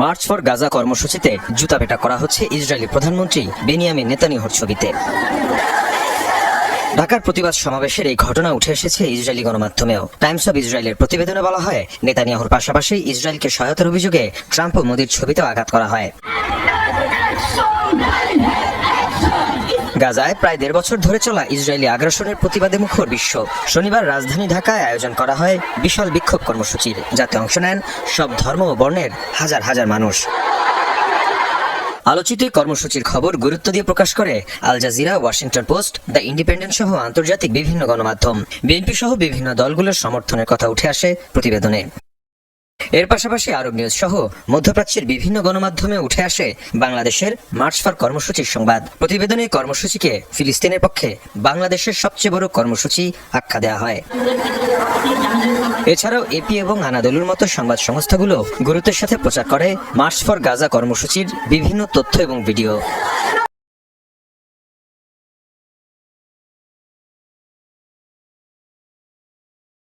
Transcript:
March for Gaza কর্মসূচিতে জুতাপেটা করা হচ্ছে ইসরায়েলি প্রধানমন্ত্রী বেনিয়ামিন নেতানিয়াহুর ছবিতে। ঢাকার প্রতিবাদ সমাবেশের এই ঘটনা উঠে এসেছে ইসরায়েলি গণমাধ্যমেও। টাইমস অব ইসরায়েলের প্রতিবেদনে বলা হয়, নেতানিয়াহুর পাশাপাশি ইসরায়েলকে সহায়তার অভিযোগে ট্রাম্প ও মোদির ছবিতেও আঘাত করা হয়। গাজায় প্রায় ১.৫ বছর ধরে চলা ইসরায়েলি আগ্রাসনের প্রতিবাদে মুখর বিশ্ব। শনিবার রাজধানী ঢাকায় আয়োজন করা হয় বিশাল বিক্ষোভ কর্মসূচির, যাতে অংশ নেন সব ধর্ম ও বর্ণের হাজার হাজার মানুষ। আলোচিত কর্মসূচির খবর গুরুত্ব দিয়ে প্রকাশ করে Al Jazeera, Washington Post, the Independent সহ আন্তর্জাতিক বিভিন্ন গণমাধ্যম। বিএনপি সহ বিভিন্ন দলগুলোর সমর্থনের কথা উঠে আসে প্রতিবেদনে। এর পাশাপাশি আরব নিউজ সহ মধ্যপ্রাচ্যের বিভিন্ন গণমাধ্যমে উঠে আসে বাংলাদেশের মার্চ ফর কর্মসূচির সংবাদ। প্রতিবেদনে ফিলিস্তিনের ফিলিস্তিনের পক্ষে বাংলাদেশের সবচেয়ে বড় কর্মসূচি আখ্যা দেওয়া হয়। এছাড়াও এপি এবং আনাদলুর মতো সংবাদ সংস্থাগুলো গুরুত্বের সাথে প্রচার করে মার্চ ফর গাজা কর্মসূচির বিভিন্ন তথ্য এবং ভিডিও।